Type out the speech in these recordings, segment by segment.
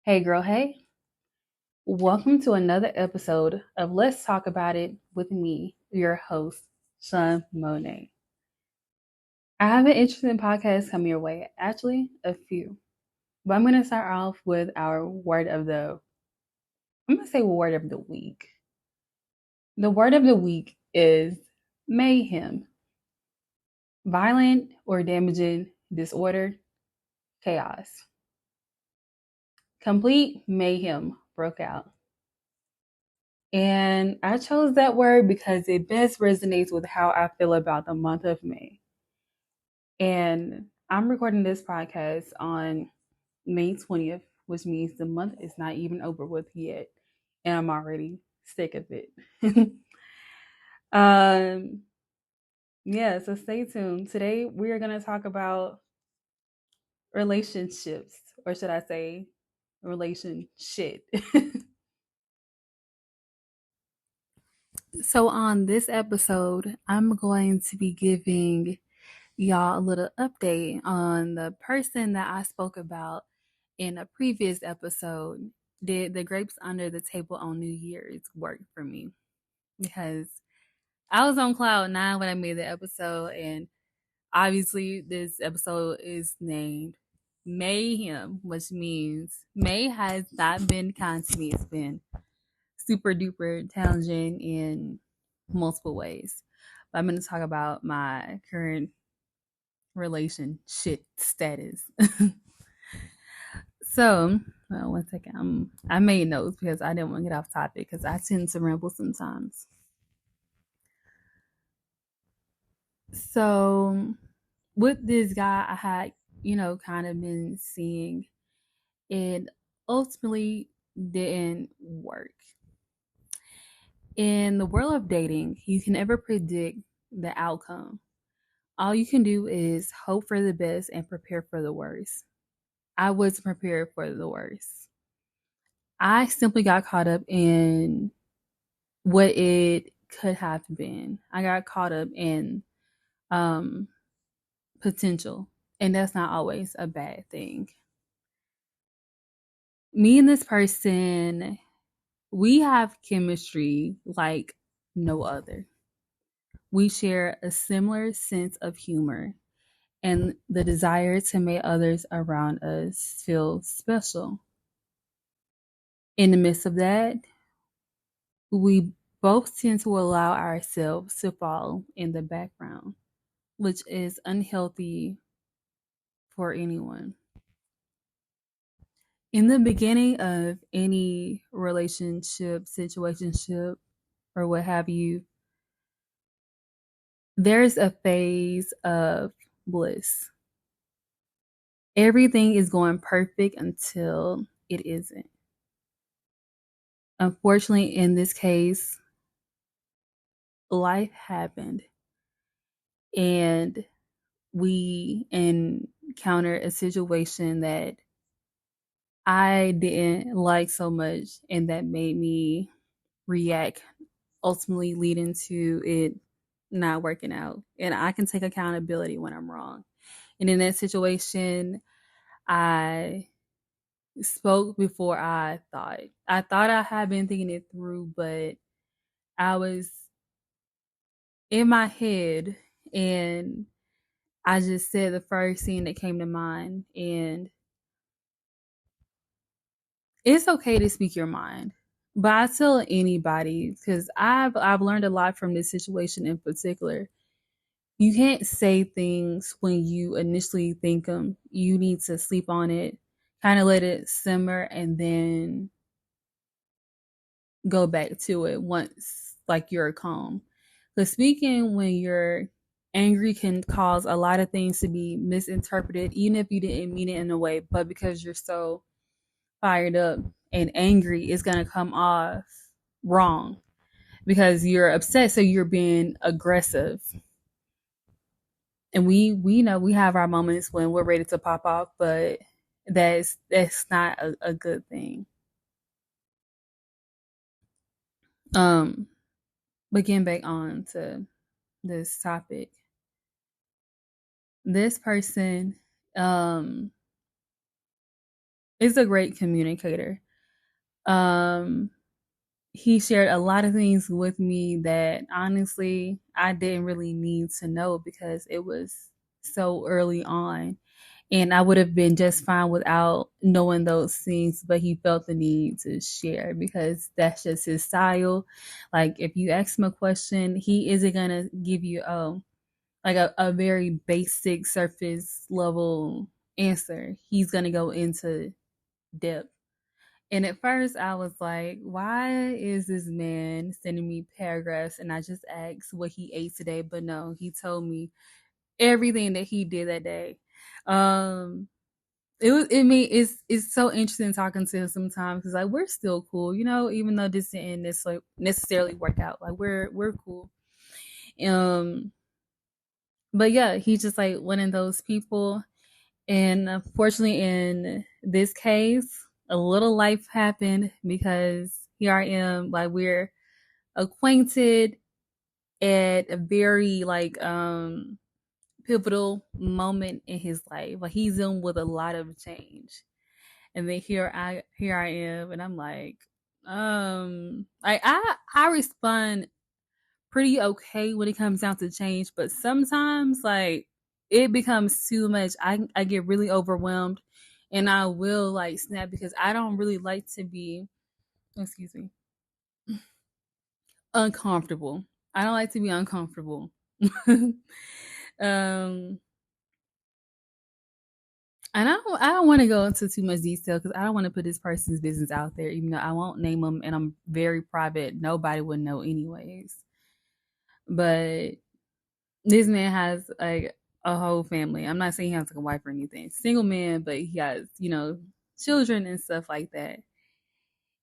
Hey, girl, hey. Welcome to another episode of Let's Talk About It with me, your host, Sean Monet. I have an interesting podcast coming your way, actually, a few. But I'm going to start off with our I'm going to say word of the week. The word of the week is mayhem, violent or damaging disorder, chaos. Complete mayhem broke out. And I chose that word because it best resonates with how I feel about the month of May. And I'm recording this podcast on May 20th, which means the month is not even over with yet. And I'm already sick of it. um, yeah, so stay tuned. Today we are going to talk about relationships, or should I say, relationship. So, on this episode, I'm going to be giving y'all a little update on the person that I spoke about in a previous episode. Did the grapes under the table on New Year's work for me? Because I was on cloud nine when I made the episode, and obviously, this episode is named Mayhem, which means May has not been kind to me. It's been super duper challenging in multiple ways. But I'm going to talk about my current relationship status. So, well, one second. I made notes because I didn't want to get off topic because I tend to ramble sometimes. So, with this guy, I had, kind of been seeing it ultimately didn't work. In the world of dating, you can never predict the outcome. All you can do is hope for the best and prepare for the worst. I was prepared for the worst. I simply got caught up in what it could have been. I got caught up in um, potential, and that's not always a bad thing. Me and this person, we have chemistry like no other. We share a similar sense of humor and the desire to make others around us feel special. In the midst of that, we both tend to allow ourselves to fall in the background, which is unhealthy for anyone. In the beginning of any relationship, situationship, or what have you, there's a phase of bliss. Everything is going perfect until it isn't. Unfortunately, in this case, life happened and we encountered a situation that I didn't like so much and that made me react, ultimately leading to it not working out. And I can take accountability when I'm wrong. And in that situation, I spoke before I thought. I thought I had been thinking it through, but I was in my head and I just said the first thing that came to mind. And it's okay to speak your mind. But I tell anybody, because I've learned a lot from this situation in particular. You can't say things when you initially think them. You need to sleep on it, kind of let it simmer, and then go back to it once like you're calm. Because speaking when you're angry can cause a lot of things to be misinterpreted, even if you didn't mean it in a way, but because you're so fired up and angry, it's gonna come off wrong because you're upset, so you're being aggressive. And we know we have our moments when we're ready to pop off, but that's not a good thing. Um, but getting back on to this topic, this person, um, is a great communicator. Um, he shared a lot of things with me that honestly I didn't really need to know because it was so early on. And I would have been just fine without knowing those things, but he felt the need to share because that's just his style. Like if you ask him a question, he isn't gonna give you like a very basic surface level answer. He's gonna go into depth. And at first, I was like, why is this man sending me paragraphs? And I just asked what he ate today. But no, he told me everything that he did that day. Um, it's so interesting talking to him sometimes because like we're still cool, you know, even though this didn't necessarily work out. Like we're cool. Um, but yeah, he's just like one of those people. And unfortunately, in this case, a little life happened because here I am, like we're acquainted at a very pivotal moment in his life. Like he's in with a lot of change. And then here I am and I'm like, I respond pretty okay when it comes down to change, but sometimes like it becomes too much. I get really overwhelmed and I will like snap because I don't really like to be, excuse me, uncomfortable. I don't like to be uncomfortable. um and I don't want to go into too much detail because I don't want to put this person's business out there, even though I won't name them and I'm very private. Nobody would know anyways. But this man has like a whole family. I'm not saying he has like a wife or anything. Single man, but he has, you know, children and stuff like that.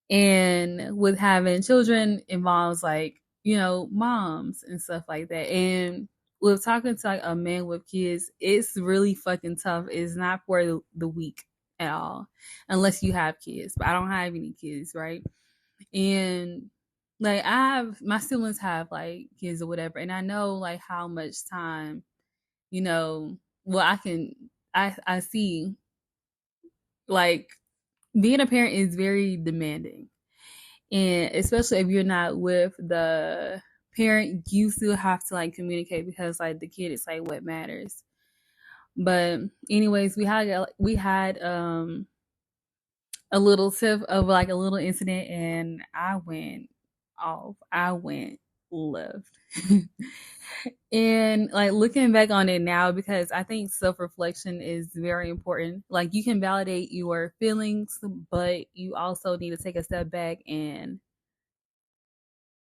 And with having children involves like, you know, moms and stuff like that. And with talking to like a man with kids, it's really fucking tough. It's not for the weak at all, unless you have kids. But I don't have any kids, right? And like I have my siblings have like kids or whatever, and I know like how much time, you know, well I see like being a parent is very demanding. And especially if you're not with the parent, you still have to like communicate because like the kid is like what matters. But anyways, we had a little tip of like a little incident and I went off. I went left. And like looking back on it now, because I think self reflection is very important. Like you can validate your feelings, but you also need to take a step back and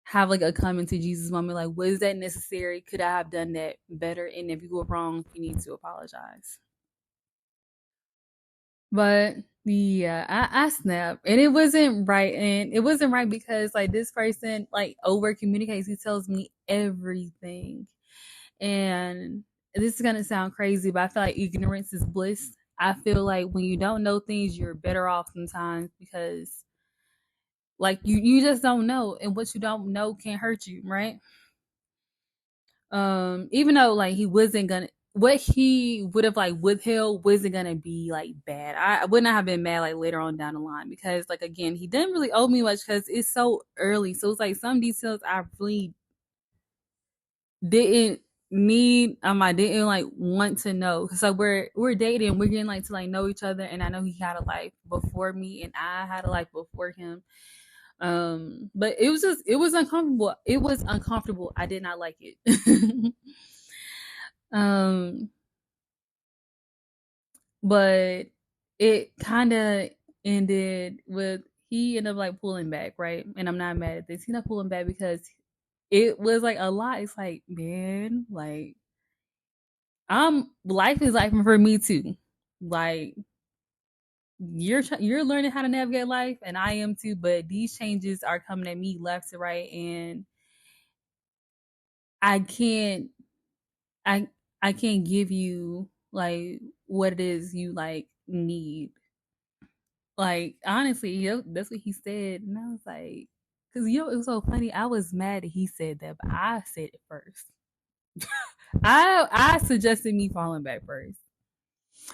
have like a coming to Jesus moment. Like, was that necessary? Could I have done that better? And if you were wrong, you need to apologize. But yeah, I snapped and it wasn't right. And it wasn't right because like this person like over communicates. He tells me everything. And this is gonna sound crazy, but I feel like ignorance is bliss. I feel like when you don't know things, you're better off sometimes because like you just don't know, and what you don't know can hurt you, right? Even though like he wasn't gonna, what he would have like withheld wasn't gonna be like bad. I would not have been mad like later on down the line because like again he didn't really owe me much because it's so early. So it's like some details I really didn't need. I didn't like want to know. So we're dating, we're getting like to like know each other, and I know he had a life before me, and I had a life before him. But it was uncomfortable. It was uncomfortable. I did not like it. um, but it kind of ended with he ended up like pulling back, right? And I'm not mad at this. He ended up pulling back because it was like a lot. It's like, man, like life is life for me too. Like you're learning how to navigate life and I am too, but these changes are coming at me left to right and I can't I I can't give you like what it is you like need. Like honestly, that's what he said and I was like, cuz it was so funny. I was mad that he said that, but I said it first. I suggested me falling back first.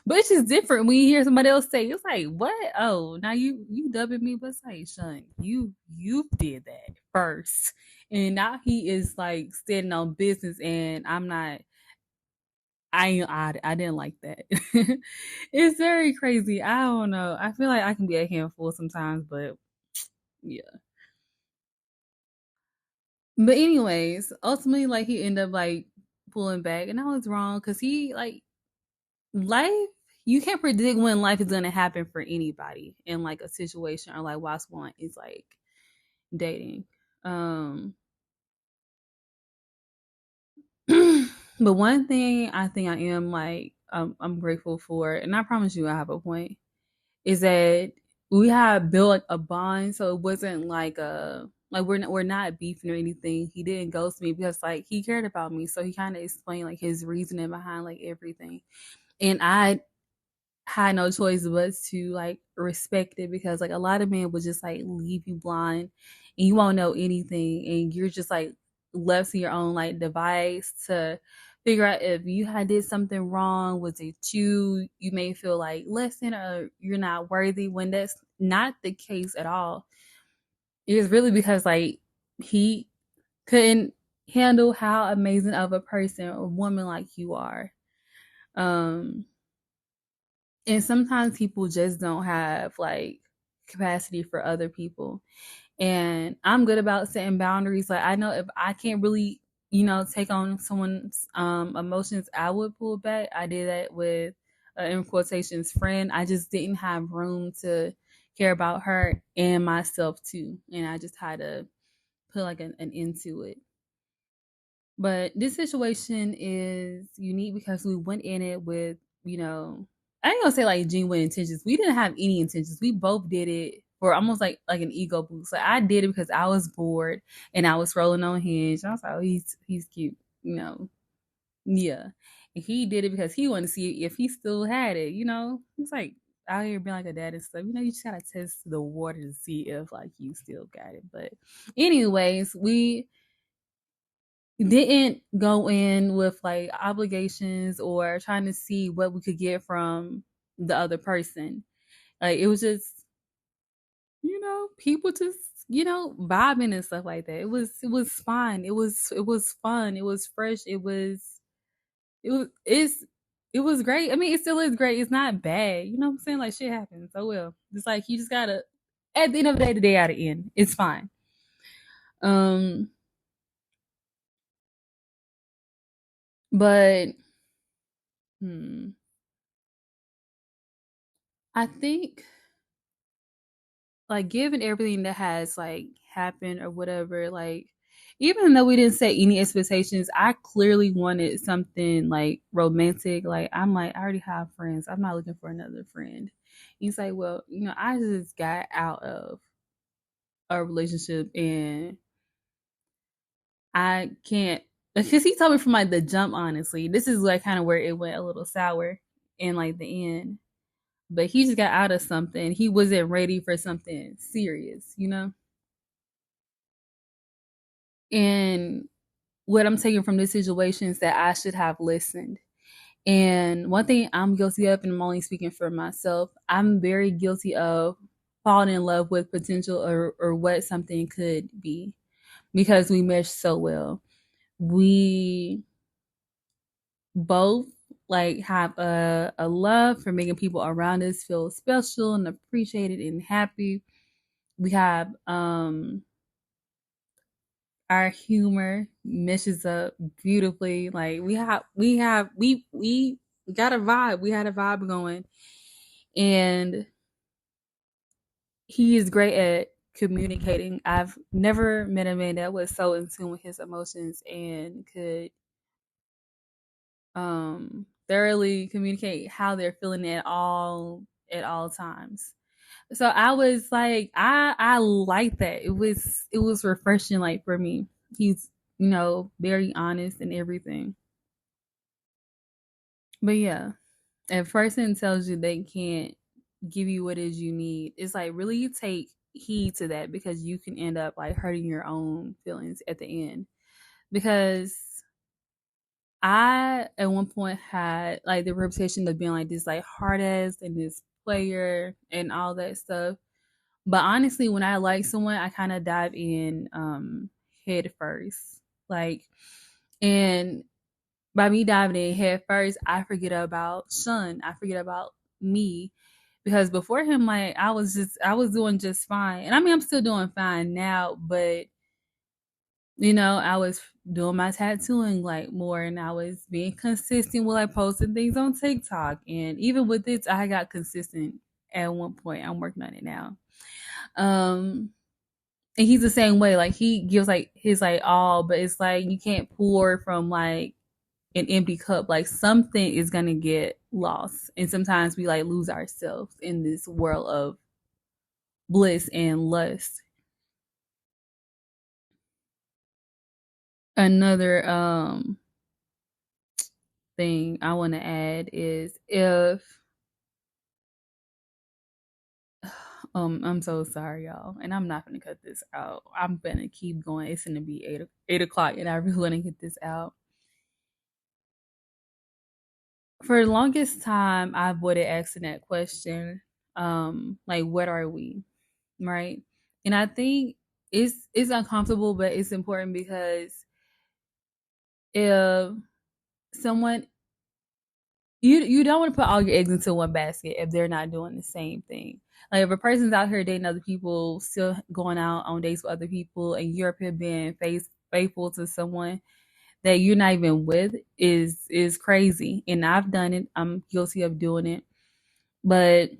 But it's just different when you hear somebody else say, it's like, what? Oh, now you dubbing me, but it's like, Sean, you did that first. And now he is like standing on business and I'm not. I didn't like that. It's very crazy. I don't know. I feel like I can be a handful sometimes, but yeah. But anyways, ultimately, like he ended up like pulling back, and I was wrong because he like life. You can't predict when life is gonna happen for anybody in like a situation or like what's one is like dating. Um, but one thing I think I am like I'm grateful for, and I promise you I have a point, is that we had built like a bond, so it wasn't like a like we're not beefing or anything. He didn't ghost me because like he cared about me, so he kind of explained like his reasoning behind like everything, and I had no choice but to like respect it because like a lot of men would just like leave you blind and you won't know anything and you're just like left to your own like device to figure out if you had did something wrong. Was it you may feel like less than or you're not worthy when that's not the case at all. It's really because like he couldn't handle how amazing of a person or woman like you are. um and sometimes people just don't have like capacity for other people, and I'm good about setting boundaries. Like I know if I can't really take on someone's emotions, I would pull back. I did that with in quotations friend. I just didn't have room to care about her and myself too, and I just had to put like an end to it. But this situation is unique because we went in it with, I ain't gonna say like genuine intentions. We didn't have any intentions. We both did it for almost like an ego boost. Like I did it because I was bored and I was scrolling on Hinge. I was like, oh, he's cute, yeah. And he did it because he wanted to see if he still had it. He's like out here being like a dad and stuff. You just gotta test the water to see if like you still got it. But anyways, we didn't go in with like obligations or trying to see what we could get from the other person. Like it was just, people just, vibing and stuff like that. It was fun. It was fun. It was fresh. It's it was great. I mean, it still is great. It's not bad. You know what I'm saying? Like shit happens. Oh well. It's like you just gotta at the end of the day gotta end. It's fine. Um but hmm, I think like given everything that has like happened or whatever, like even though we didn't set any expectations, I clearly wanted something like romantic. Like I'm like, I already have friends. I'm not looking for another friend. He's like, well, I just got out of a relationship and I can't because he told me from like the jump, honestly. This is like kind of where it went a little sour in like the end. But he just got out of something. He wasn't ready for something serious. And what I'm taking from this situation is that I should have listened. And one thing I'm guilty of, and I'm only speaking for myself, I'm very guilty of falling in love with potential or what something could be because we mesh so well. We both like have a love for making people around us feel special and appreciated and happy. We have our humor meshes up beautifully. Like we got a vibe. We had a vibe going, and he is great at communicating. I've never met a man that was so in tune with his emotions and could thoroughly communicate how they're feeling at all times. So I was like, I like that. It was refreshing, like for me. He's very honest and everything. But yeah, if a person tells you they can't give you what it is you need, it's like really take heed to that because you can end up like hurting your own feelings at the end. Because I at one point had like the reputation of being like this like hard ass and this player and all that stuff. But honestly, when I like someone, I kind of dive in head first. Like, and by me diving in head first, I forget about Sean. I forget about me because before him, like I was doing just fine. And I mean I'm still doing fine now, but I was doing my tattooing like more and I was being consistent with like posting things on TikTok. And even with this, I got consistent at one point. I'm working on it now. Um and he's the same way. Like he gives like his like all, but it's like you can't pour from like an empty cup. Like something is gonna get lost. And sometimes we like lose ourselves in this world of bliss and lust. Another thing I want to add is if I'm so sorry y'all and I'm not gonna cut this out. I'm gonna keep going. It's gonna be 8 o'clock and I really want to get this out. For the longest time I avoided asking that question, like what are we, right? And I think it's uncomfortable but it's important because if someone you don't want to put all your eggs into one basket if they're not doing the same thing. Like if a person's out here dating other people, still going out on dates with other people, and you're up here being faithful to someone that you're not even with is crazy. And I've done it. I'm guilty of doing it. But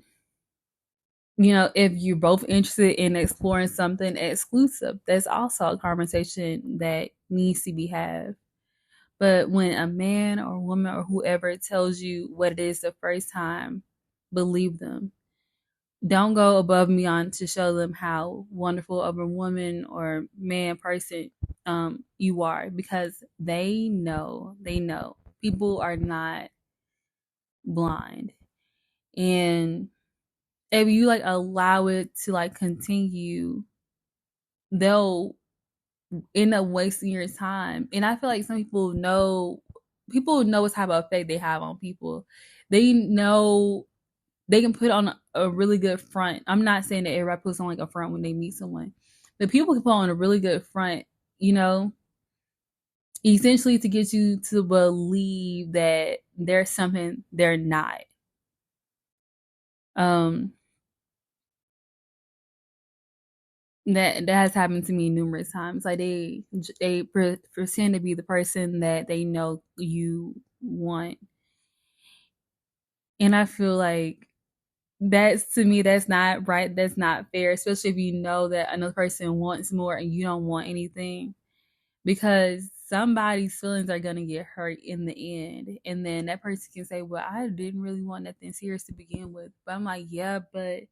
if you're both interested in exploring something exclusive, that's also a conversation that needs to be had. But when a man or woman or whoever tells you what it is the first time, believe them. Don't go above and beyond to show them how wonderful of a woman or man person you are because they know. They know. People are not blind. And if you like allow it to like continue, they'll end up wasting your time. And I feel like some people know what type of effect they have on people. They know they can put on a really good front. I'm not saying that everybody puts on like a front when they meet someone, but people can put on a really good front, you know, essentially to get you to believe that there's something they're not. Um, that has happened to me numerous times. Like they pretend to be the person that they know you want, and I feel like that's to me that's not right. That's not fair, especially if you know that another person wants more and you don't want anything, because somebody's feelings are gonna get hurt in the end, and then that person can say, "Well, I didn't really want nothing serious to begin with," but I'm like, "Yeah, but."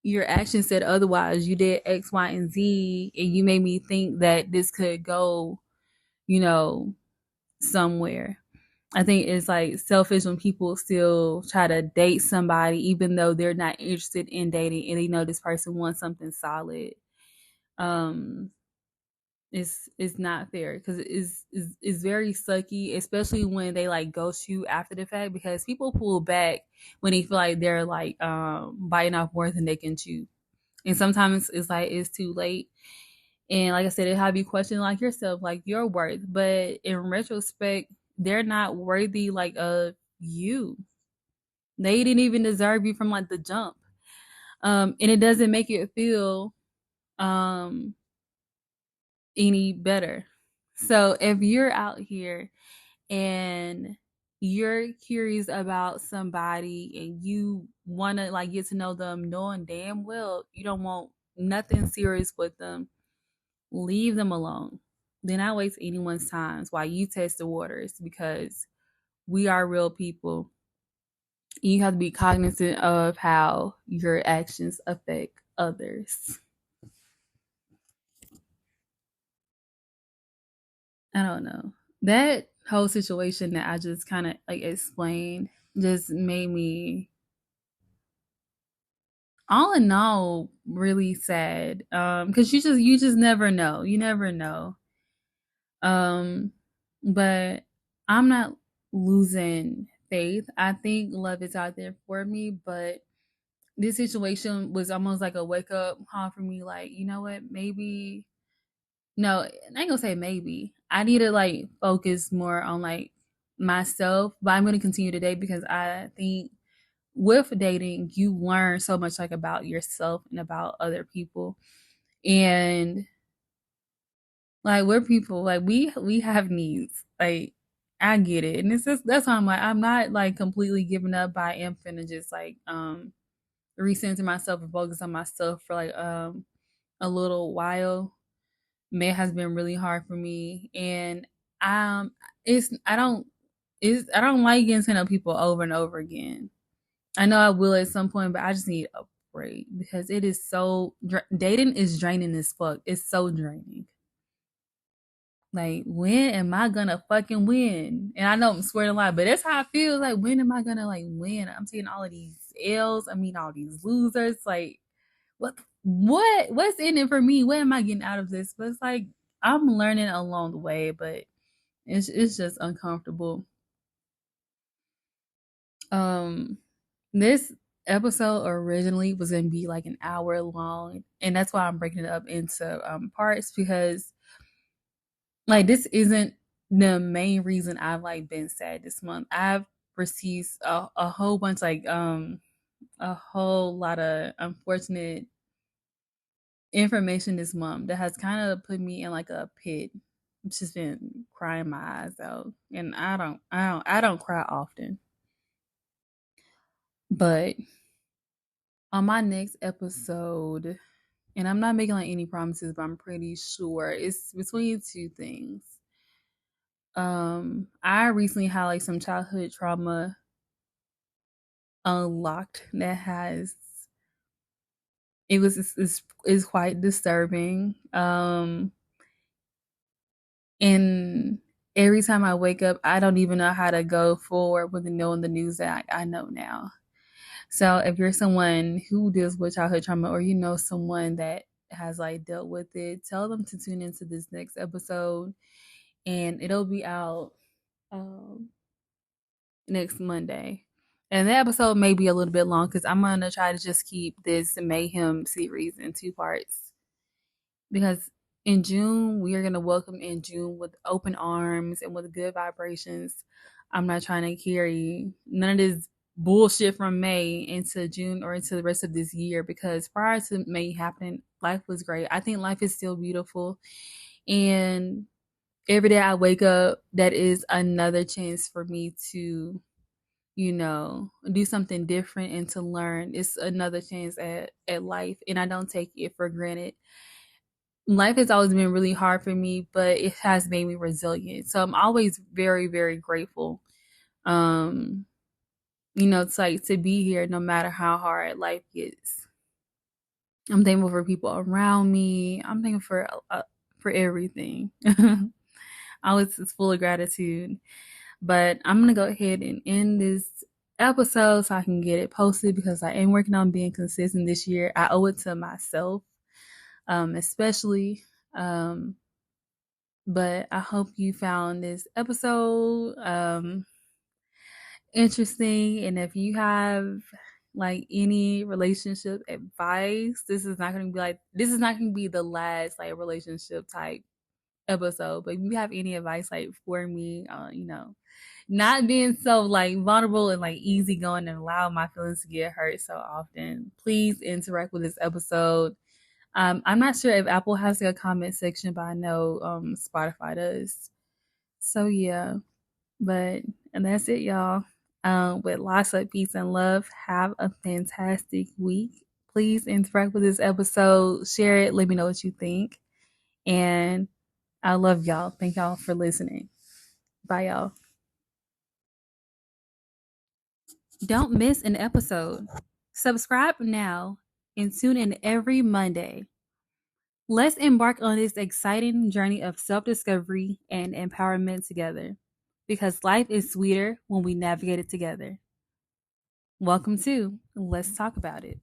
Your action said otherwise. You did X, Y, and Z, and you made me think that this could go, you know, somewhere. I think it's like selfish when people still try to date somebody even though they're not interested in dating and they know this person wants something solid. Um, it's not fair because it's very sucky, especially when they like ghost you after the fact because people pull back when they feel like they're like biting off more than they can chew. And sometimes it's like it's too late. And like I said, it have you question like yourself, like your worth. But in retrospect, they're not worthy like of you. They didn't even deserve you from like the jump. And it doesn't make it feel um any better. So if you're out here and you're curious about somebody and you want to like get to know them knowing damn well you don't want nothing serious with them, leave them alone. Do not waste anyone's time while you test the waters because we are real people. You have to be cognizant of how your actions affect others. I don't know. That whole situation that I just kind of like explained just made me all in all really sad. Cuz you just never know. You never know. Um but I'm not losing faith. I think love is out there for me, but this situation was almost like a wake up call for me. Like, you know what? Maybe no, I ain't gonna say maybe. I need to like focus more on like myself, but I'm gonna continue today because I think with dating, you learn so much like about yourself and about other people. And like we're people, like we have needs. Like I get it. And it's just that's why I'm like I'm not like completely giving up, but I am finna just like recenter myself and focus on myself for like a little while. May has been really hard for me, and um it's I don't like getting to know people over and over again. I know I will at some point, but I just need a break because it is so dating is draining as fuck. It's so draining. Like, when am I gonna fucking win? And I know I'm swearing a lot, but that's how I feel. Like, when am I gonna like win? I'm taking all of these L's. I mean, all these losers. Like, what's in it for me? What am I getting out of this? But it's like I'm learning along the way, but it's just uncomfortable. Um, this episode originally was gonna be like an hour long, and that's why I'm breaking it up into parts because like this isn't the main reason I've like been sad this month. I've received a whole bunch like a whole lot of unfortunate information this month that has kind of put me in like a pit. I've just been crying my eyes out, and I don't cry often. But on my next episode, and I'm not making like any promises, but I'm pretty sure it's between two things. I recently had like some childhood trauma unlocked that has it was is quite disturbing. And every time I wake up, I don't even know how to go forward with knowing the news that I know now. So if you're someone who deals with childhood trauma or you know someone that has like dealt with it, tell them to tune into this next episode and it'll be out um, next Monday. And the episode may be a little bit long because I'm gonna try to just keep this mayhem series in two parts because in June we are gonna welcome in June with open arms and with good vibrations. I'm not trying to carry none of this bullshit from May into June or into the rest of this year because prior to May happening, life was great. I think life is still beautiful, and every day I wake up, that is another chance for me to do something different and to learn. It's another chance at life, and I don't take it for granted. Life has always been really hard for me, but it has made me resilient. So I'm always very, very grateful. Um, it's like to be here no matter how hard life gets. I'm thankful for people around me. I'm thankful for everything. I was just full of gratitude. But I'm gonna go ahead and end this episode so I can get it posted because I am working on being consistent this year. I owe it to myself, especially. Um, but I hope you found this episode interesting. And if you have like any relationship advice, this is not gonna be the last like relationship type episode. But if you have any advice like for me, not being so like vulnerable and like easygoing and allow my feelings to get hurt so often, please interact with this episode. I'm not sure if Apple has like a comment section, but I know Spotify does. So yeah, but and that's it, y'all. With lots of peace and love, have a fantastic week. Please interact with this episode, share it, let me know what you think. And I love y'all. Thank y'all for listening. Bye, y'all. Don't miss an episode. Subscribe now and tune in every Monday. Let's embark on this exciting journey of self discovery and empowerment together because life is sweeter when we navigate it together. Welcome to Let's Talk About It.